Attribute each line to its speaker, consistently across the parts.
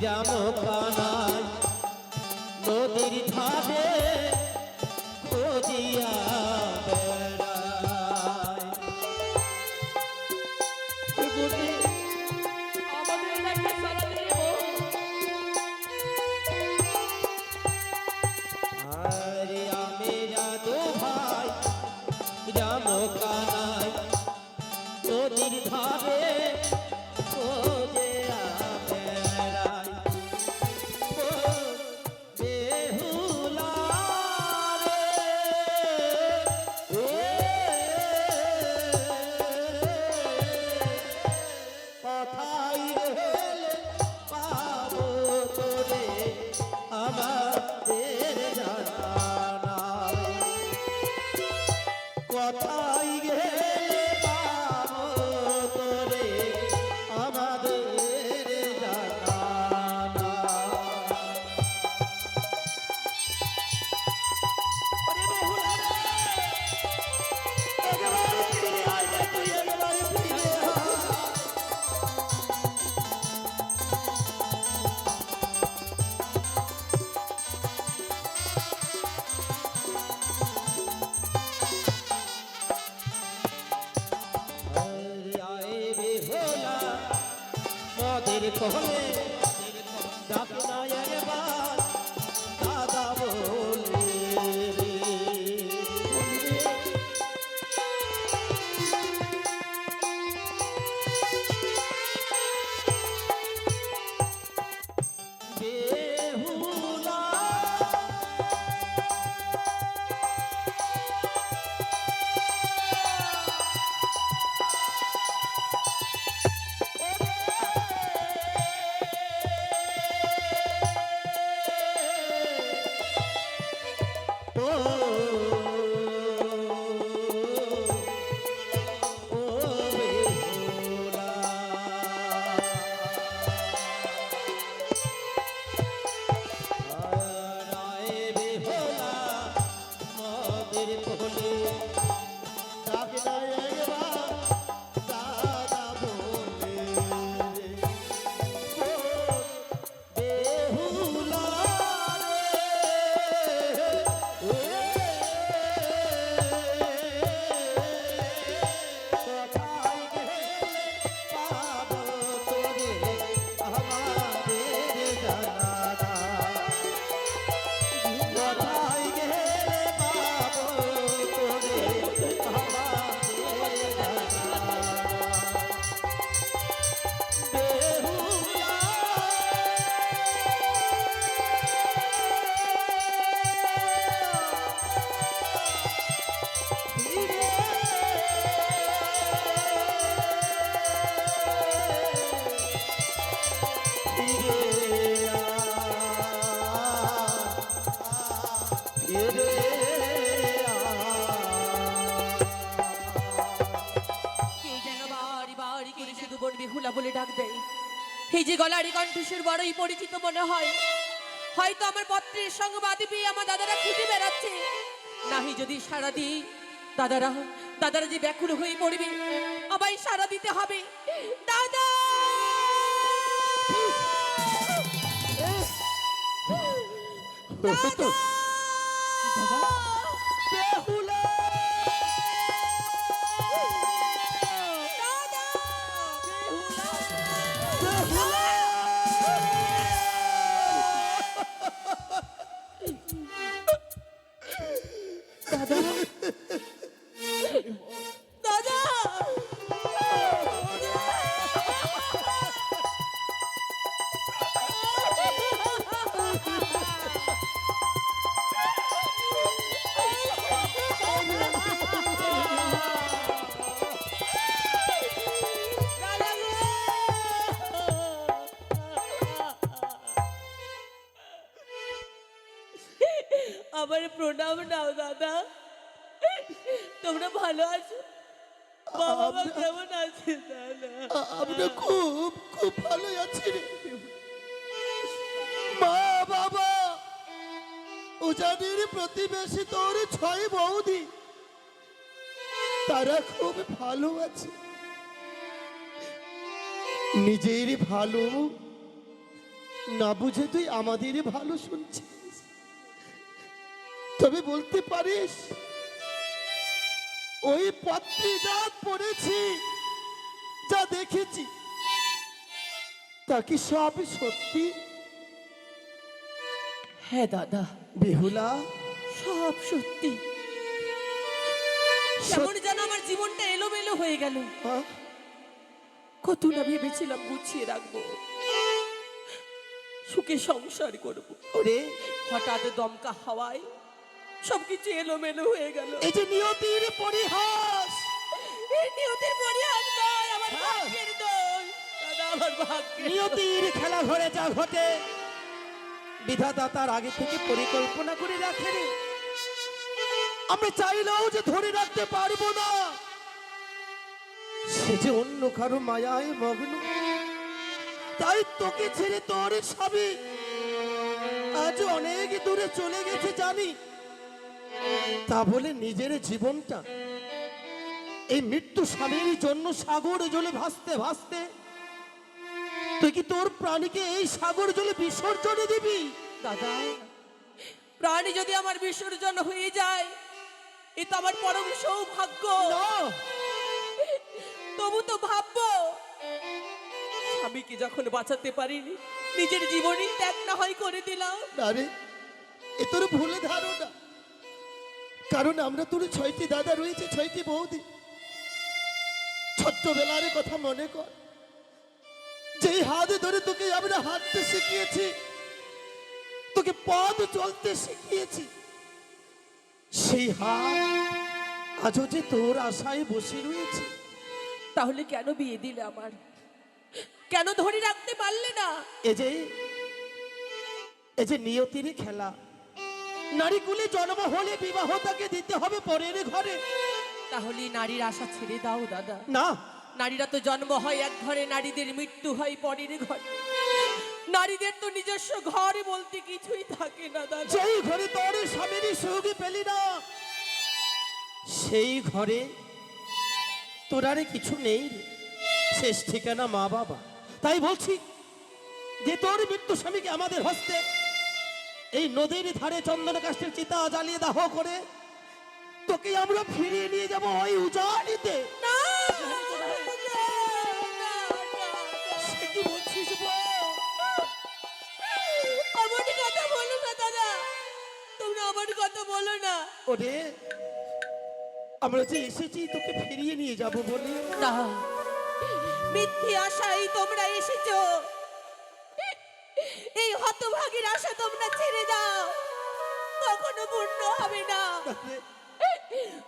Speaker 1: রাম কানাই নদীর ধারে খুঁজিয়া বেড়ায়।
Speaker 2: আমাদের একটা সারা দেব।
Speaker 1: আরে আমি রাধু ভাই রাম কানাই নদীর ধারে খুঁজিয়া বেড়ায়। ও বেহুলা রে, কোথায় গেলে পাবো তোরে আমাদের জানা নাই। কোথায় গেলে পাবো তোরে আমাদের জানা নাই।
Speaker 2: ওরে বেহুলা রে,
Speaker 1: একেবারে ফিরে আয় রে তুই, একেবারে ফিরে আয়। আয় বেহুলা মদের কোলে ডাক না একবার দাদা বলে রে। বেহুলা ও ও বেহুলা আয় বেহুলা মদের কোলে ডাক না একবার দাদা বলে রে। ও বেহুলা রে, কোথায় গেলে পাবো তোরে আমাদের জানা নাই। কোথায় গেলে পাবো তোরে আমাদের জানা নাই। বেহুলা ফিরে ফিরে ফিরে
Speaker 2: কে যেন বাড়ি বাড়ি করে শুধু বোন বেহুলা বলে ডাক দেয়। এই যে গলারি কণ্ঠস্বর বড়ই পরিচিত মনে হয়। হয়তো আমার পত্রের সংবাদই পেয়ে আমার দাদারা খুঁজে বেড়াচ্ছে। নাহি যদি সারা দিই, দাদারা দাদারা যে ব্যাকুল হয়ে পড়বে, আমায় সারা দিতে হবে। দাদা, দাদা,
Speaker 1: বেহুলা
Speaker 2: দাদা, দাদা, দাদা, আমার প্রণাম নাও দাদা। তোমরা ভালো আছো? বাবা মা কেমন আছে দাদা?
Speaker 1: আমরা খুব খুব ভালো আছি রে। মা বাবা উজানির প্রতিবেশী তোর 6 বৌদি তারা খুব ভালো আছে। নিজের ভালো না বুঝে তুই আমাদের ভালো শুনছিস, তবে বলতে পারিস ওই পত্রে যা পড়েছি, যা দেখেছি, তা কি সব সত্যি?
Speaker 2: হ্যাঁ দাদা,
Speaker 1: বেহুলা,
Speaker 2: সব সত্যি। কেমন যেন আমার জীবনটা এলোমেলো হয়ে গেল।
Speaker 1: হ্যাঁ?
Speaker 2: কত না ভেবেছিলাম গুছিয়ে রাখবো, সুখে সংসার করব,
Speaker 1: ওরে
Speaker 2: হঠাৎ দমকা হাওয়ায় সবকিছু এলোমেলো হয়ে গেল।
Speaker 1: এই যে নিয়তির পরিহাস,
Speaker 2: এই নিয়তির পরিহাস নয়, আমার ভাগ্যের দোষ দাদা, আমার ভাগ্যের।
Speaker 1: নিয়তির খেলা ঘরে যা ঘটে বিধাতা তার আগে থেকে পরিকল্পনা করে রাখে রে। আমরা চাইলেও যে ধরে রাখতে পারবো না। সে যে অন্য কারো মায়ায় মগ্ন, তাই তোকে ছেড়ে তোর স্বামী আজ অনেক দূরে চলে গেছে জানি। তা বলে নিজের জীবনটা এই মৃত্যু স্বামীর জন্য সাগর জলে ভাসতে ভাসতে তুই কি তোর প্রাণীকে এই সাগর জলে বিসর্জন দিবি?
Speaker 2: দাদা, প্রাণী যদি আমার বিসর্জন হয়ে যায়, এ তো আমার পরম সৌভাগ্য।
Speaker 1: না,
Speaker 2: তবু তো ভাববো, স্বামীকে যখন বাঁচাতে পারিনি, নিজের জীবনই ত্যাগ না হয় করে দিলাম।
Speaker 1: না রে, এ তোর ভুলে ধারণা। কারণ আমরা তোর 6টি দাদা রয়েছে, 6টি বৌদি। ছোট্টবেলার কথা মনে কর, যেই হাত ধরে তোকে আমরা হাঁটতে শিখিয়েছি, তোকে পথ চলতে শিখিয়েছি, সেই হাত আজও যে তোর আশায় বসে রয়েছে।
Speaker 2: তাহলে কেন বিয়ে দিলে আমার? কেন ধরে রাখতে পারলে না?
Speaker 1: এই যে নিয়তির খেলা, নারী কুলে জন্ম হলে বিবাহ তাকে দিতে হবে পরের ঘরে।
Speaker 2: তাহলে নারীর আশা ছেড়ে দাও দাদা।
Speaker 1: না,
Speaker 2: নারীরা তো জন্ম হয় এক ঘরে, নারীদের মৃত্যু হয় পরের ঘরে। নারীদের তো নিজস্ব ঘর বলতে কিছুই থাকে না দাদা।
Speaker 1: যেই ঘরে তোর স্বামীর সুযোগ পেলি না, সেই ঘরে তোর আরে কিছু নেই রে। শেষ ঠিকানা মা বাবা। তাই বলছি যে তোর মৃত্যু স্বামীকে আমাদের হস্তে এই নদীর ধারে চন্দন কাষ্ঠের চিতা জ্বালিয়ে দাহ করে তোকে আমরা ফিরিয়ে নিয়ে যাবো ওই উজানিতে।
Speaker 2: না!
Speaker 1: সে কি বলছিস বল?
Speaker 2: আমার কথা বলো না দাদা, তোমরা আমার কথা বলো না।
Speaker 1: ওরে, আমরা যে এসেছি তোকে ফিরিয়ে নিয়ে যাব বলে।
Speaker 2: না, মিথ্যে আশাই তোমরা এসেছো। এই হতভাগীর আশা তোমরা ছেড়ে দাও, কখনো পূর্ণ হবে না।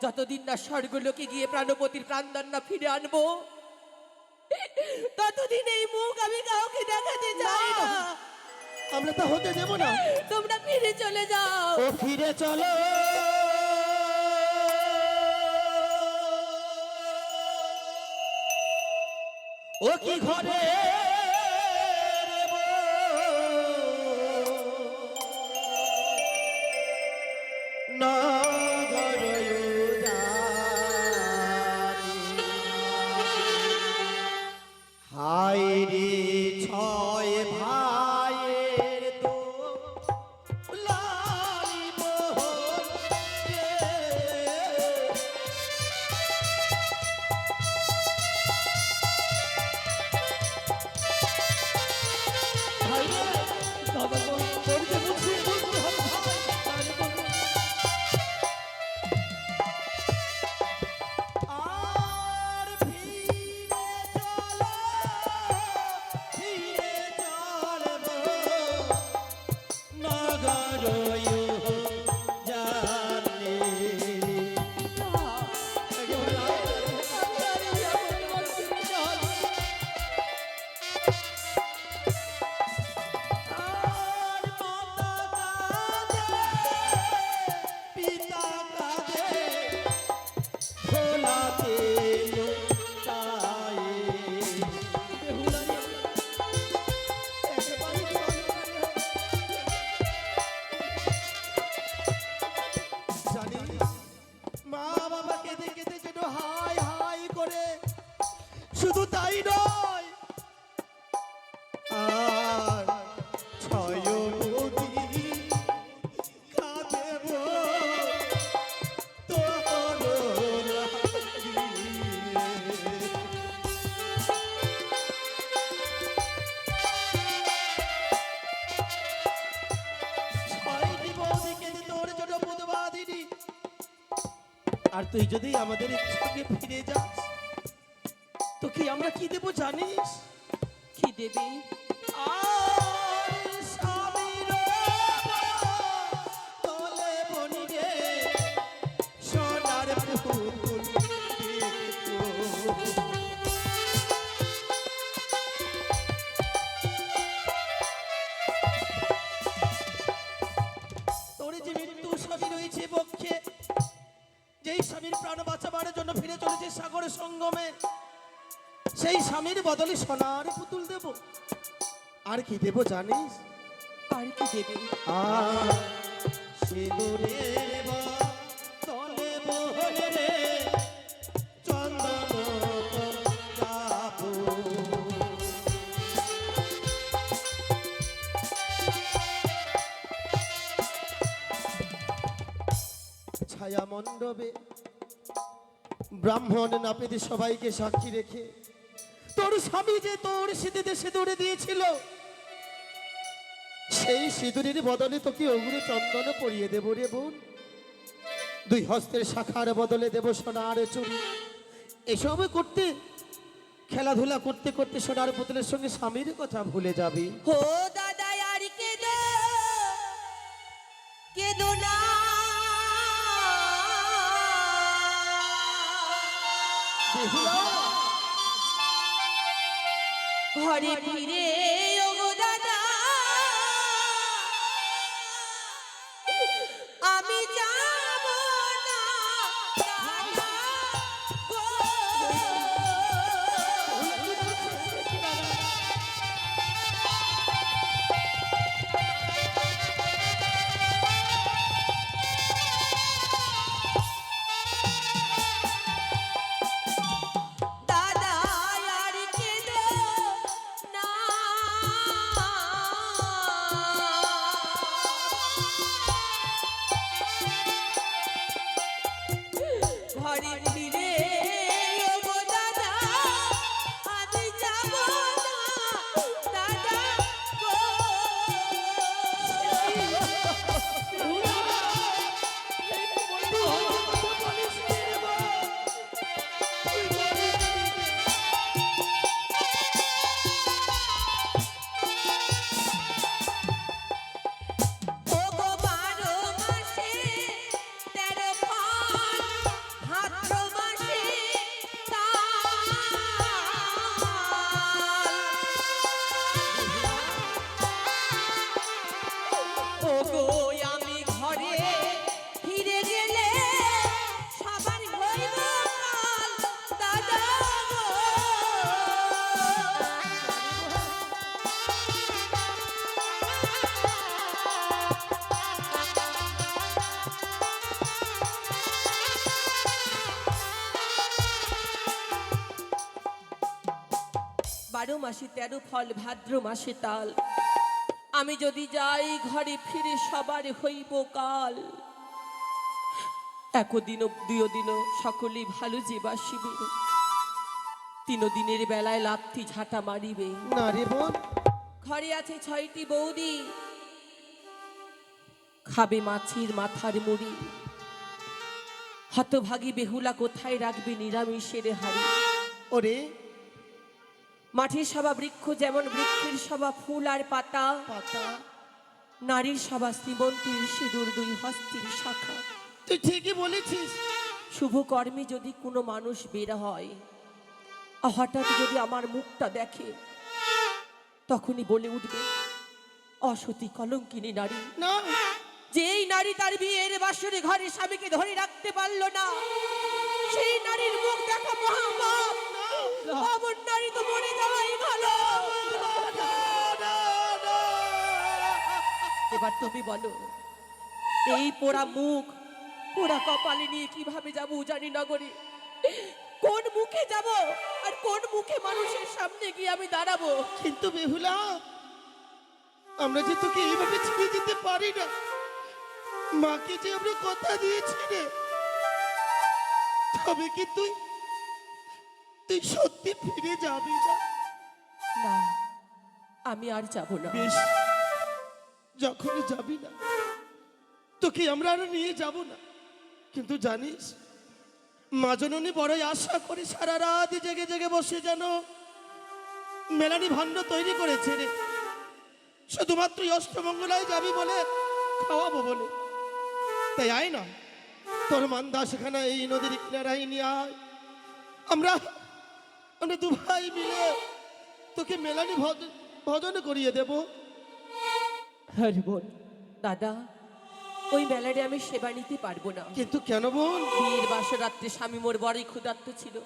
Speaker 2: যতদিন না স্বর্গলোকে গিয়ে প্রাণপতির প্রাণদান না ফিরে আনবো, ততদিন এই মুখ আমি কাউকে দেখাতে চাই না।
Speaker 1: আমরা তা হতে দেব না।
Speaker 2: তোমরা ফিরে চলে যাও।
Speaker 1: ও ফিরে চলো, ও কি ঘরে হায় রে ছয় ভাইয়ের তো লাইব রে। আর তুই যদি আমাদের সঙ্গে ফিরে যাস, তোকে আমরা কি দেবো জানিস?
Speaker 2: কি দেবে?
Speaker 1: আর স্বামীর তলে বনি রে সোনার পুতুল দেখো। তোর যে মৃত্যু স্বামী রয়েছে পক্ষে, যেই স্বামীর প্রাণ বাঁচাবার জন্য ফিরে চলেছে সাগরের সঙ্গমে, সেই স্বামীর বদলে সোনার পুতুল দেব। আর কি দেব জানিস?
Speaker 2: আর কি দেবে?
Speaker 1: সিঁদুরের তলে বহলে রে চন্দন যাবো। ছায়া মণ্ডপে ব্রাহ্মণ নাপিত সবাইকে সাক্ষী রেখে তোর স্বামী যে তোর সিঁদুরে সিঁদুরে দিয়েছিল, সেই সিঁদুরের বদলে তোকে অগ্নি চন্দন পরিয়ে দেব রে বোন। দুই হস্তের শাখার বদলে দেব সোনার চুড়ি। এসব করতে, খেলাধুলা করতে করতে সোনার পুতুলের সঙ্গে স্বামীর কথা ভুলে যাবি।
Speaker 2: হো দাদা আর কেদো না,
Speaker 1: বেহুলা,
Speaker 2: ঘরে ফিরে ওগো দাদা, আমি যাব না দাদা গো। দাদা আর কেঁদো না, ঘরে ফিরে ওগো দাদা, আমি যাব না দাদা গো। ওগো 12 মাসে 13 ফাল, ভাদ্র মাসে তাল। ওগো আমি ঘরে ফিরে গেলে সবার হইব কাল দাদা গো। বারো মাসে 13 ফল, ভাদ্র মাসে তাল। আমি যদি যাই ঘরে ফিরে সবার হইব কাল। একদিন দুই দিন সকলেই ভালো যে বাসিবে, 3 দিনের বেলায় লাথি ঝাঁটা মারিবে।
Speaker 1: না রে বোন,
Speaker 2: ঘরে আছে 6টি বৌদি, খাবে মাছের মাথার মুড়ি। হতভাগী বেহুলা কোথায় রাখবে নিরামিষের হাড়ি।
Speaker 1: ওরে
Speaker 2: মাটির সভা বৃক্ষ যেমন বৃক্ষের সভা ফুল আর পাতা,
Speaker 1: পাতা,
Speaker 2: নারীর সভা শ্রীমন্তীর সিঁদুর 2 হস্তের শাখা।
Speaker 1: তুই ঠিকই বলেছিস।
Speaker 2: শুভ কর্মে যদি কোনো মানুষ বের হয়, হঠাৎ যদি আমার মুখটা দেখে, তখনই বলে উঠবে অসতী কলঙ্কিনী নারী।
Speaker 1: না,
Speaker 2: যেই নারী তার বিয়ের বাসরে ঘরে স্বামীকে ধরে রাখতে পারলো না, সেই নারীর মুখ দেখা মহাপাপ। অমন নারী তো মরে যাওয়াই ভালো। এবার তুমি বলো, এই পোড়া মুখ পোড়া কপালে নিয়ে কিভাবে যাবো উজানি নগরে? কোন মুখে যাব আর কোন মুখে মানুষের সামনে গিয়ে আমি দাঁড়াবো?
Speaker 1: কিন্তু বেহুলা, আমরা যে তোকে এইভাবে ছেড়ে যেতে পারি না। মাকে যে আমরা কথা দিয়েছি রে, তবে কি তুই তুই সত্যি ফিরে যাবি না?
Speaker 2: না, আমি আর যাব না।
Speaker 1: বেশ, যখন যাবি না, তোকে আমরা আর নিয়ে যাব না। কিন্তু জানিস, মা জননী বড়ই আশা করি সারা রাত জেগে জেগে বসে যেন মেলানি ভাণ্ড তৈরি করেছে রে, শুধুমাত্র অষ্টমঙ্গলায় যাবি বলে, খাওয়াবো বলে। তাই আয় না, তোর মান্দা সেখানে এই নদীর কিনারায় নিয়ে আয়। আমরা আমরা দু ভাই মিলে তোকে মেলানি ভজন করিয়ে দেব।
Speaker 2: হ্যাঁ বোন, দাদা ওই মেলারে আমি সেবা নিতে পারবো না।
Speaker 1: কিন্তু কেন বোন?
Speaker 2: বিয়ের বাসর রাত্রে স্বামী মোর বড়ই ক্ষুধার্ত ছিল।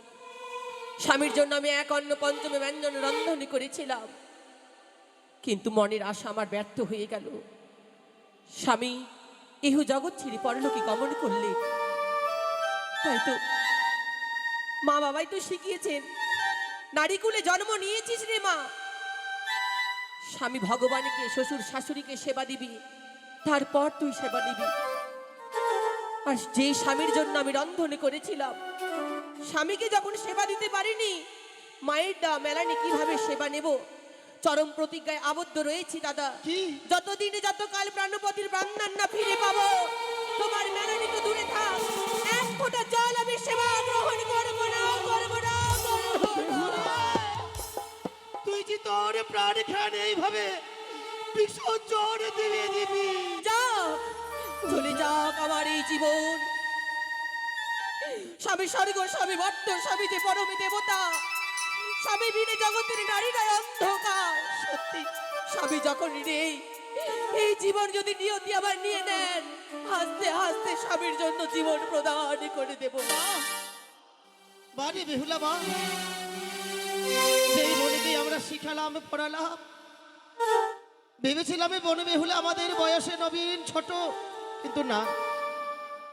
Speaker 2: স্বামীর জন্য আমি এক অন্ন পঞ্চমে ব্যঞ্জন রন্ধন করেছিলাম, কিন্তু মনের আশা আমার ব্যর্থ হয়ে গেল। স্বামী ইহ জগৎ ছেড়ে পরলোকে গমন করলে। তাই তো মা বাবাই তো শিখিয়েছেন, নারী কুলে জন্ম নিয়েছিস রে মা, স্বামী ভগবানকে শ্বশুর শাশুড়িকে সেবা দিবি, তারপর তুই সেবা দিবি। আর যে স্বামীর জন্য আমি রন্ধন করেছিলাম, স্বামীকে যখন সেবা দিতে পারিনি, মায়ের দা মেলানি কিভাবে সেবা নেব? চরম প্রতিজ্ঞায় আবদ্ধ রয়েছি দাদা।
Speaker 1: কি?
Speaker 2: যতদিনে যতকাল প্রাণপতির প্রাণদান না ফিরে পাবো, তোমার মেলানি তো দূরে থাক, এক ফোঁটা জল আমি সেবা গ্রহণ করবো না, করবো না, করবো না।
Speaker 1: তুই যে তোর প্রাণ খানে এইভাবে বিসর্জন দিয়ে দিবি?
Speaker 2: যাক, চলে যাক আমার এই জীবন। স্বামী স্বর্গ, স্বামী বর্ত, স্বামী যে পরমে দেবতা, স্বামী বিনে জগতের নারীরাই অন্ধকার।
Speaker 1: সত্যি
Speaker 2: স্বামী যখন নেই, এই জীবন যদি নিয়তি আবার নিয়ে নেন, হাসতে হাসতে স্বামীর জন্য জীবন প্রদান করে দেব। মা
Speaker 1: বাড়ি বেহুলা মা, যেই বোনকে আমরা শিখালাম পড়ালাম, ভেবেছিলাম এই বন বেহুলা আমাদের বয়সে নবীন ছোট, কিন্তু না,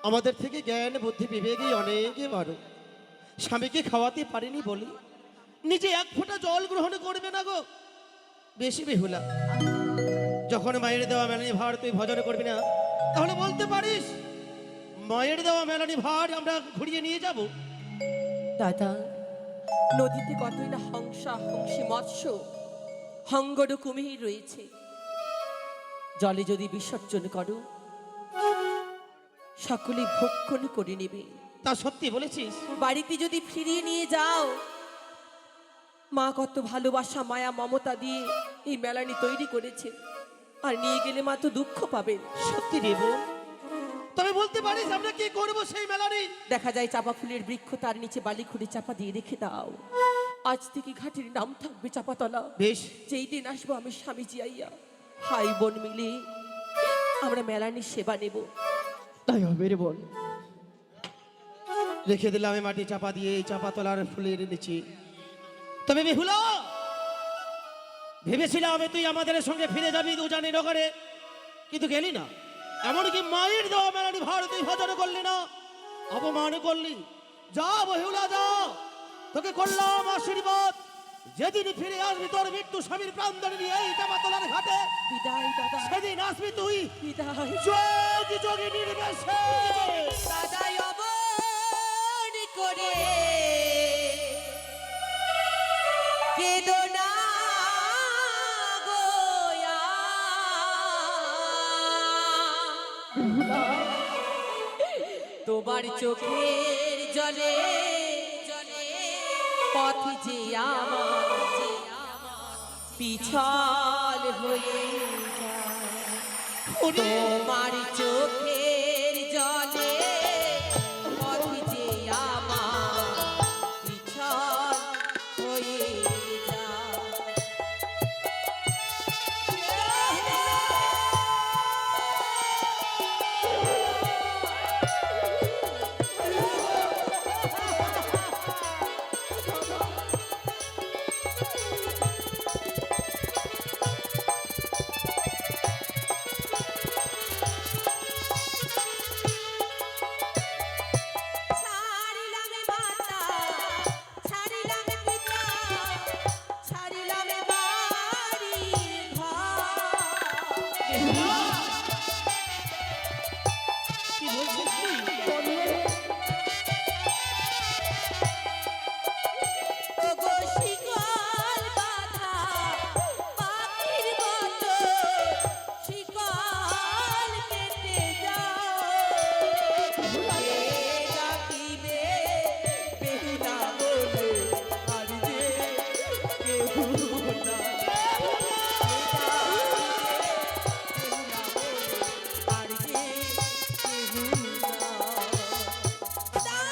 Speaker 1: আমাদের থেকে জ্ঞান বুদ্ধি বিবেকই অনেকে বড়। স্বামীকে খাওয়াতে পারিনি বলি নিজে এক ফোঁটা জল গ্রহণ করবে না গো। বেশি বেহুলা, যখন মায়ের দেওয়া মেলানি ভার তুই ভজন করবি না, তাহলে বলতে পারিস মায়ের দেওয়া মেলানি ভার আমরা ঘুরিয়ে নিয়ে যাব।
Speaker 2: দাদা, নদীতে কতই না হংসা হংসী মৎস্য, হঙ্গর কুমির রয়েছে, জলে যদি বিসর্জন করো সকলে ভক্ষণ করে নেবে।
Speaker 1: তা সত্যি বলেছিস?
Speaker 2: বাড়িতে যদি ফিরিয়ে নিয়ে যাও, মা কত ভালোবাসা মায়া মমতা দিয়ে এই মেলানি তৈরি করেছে, আর নিয়ে গেলে মা তো দুঃখ পাবেন।
Speaker 1: সত্যি রে বোন, তবে বলতে পারিস আমরা কি করব সেই মেলানি?
Speaker 2: দেখা যায় চাপা ফুলের বৃক্ষ, তার নিচে বালি খুঁড়ে চাপা দিয়ে রেখে দাও। আজ থেকে ঘাটের নাম থাকবে চাপাতলা।
Speaker 1: বেশ,
Speaker 2: যেই দিন আসবো আমি স্বামী জিয়াইয়া, হাই বোন মিলে আমরা মেলানির সেবা নেব।
Speaker 1: তাই হবে রে বোন। রেখে দিলাম আমি মাটি চাপা দিয়ে এই চাপা তলার ফুলের নিচে। তবে বেহুলা, ভেবেছিলাম তুই আমাদের সঙ্গে ফিরে যাবি উজানি নগরে, কিন্তু গেলি না। এমনকি মায়ের দেওয়া মেলানি ভার তুই ভজন করলি না, অপমান করলি। যা বেহুলা যা, তোকে করলাম আশীর্বাদ, যেদিন ফিরে আসবি তোর মৃত্যু স্বামীর প্রাণদান নিয়ে এই চাপাতলার ঘাটে,
Speaker 2: বিদায় দাদা,
Speaker 1: সেদিন আসবি তুই
Speaker 2: বিদায়।
Speaker 1: যোগী যোগী নির্বেশে।
Speaker 2: দাদাই অবন করে কেদো না গোয়া, তোমার চোখের জলে জলে পথ যে আমার পিছল হয়ে যায়, তোমার চোখের জলে পথ যে আমার পিছল হয়ে যায়। ছাড়িলাম মাতা, ছাড়িলাম পিতা, ছাড়িলাম বাড়ি ঘর,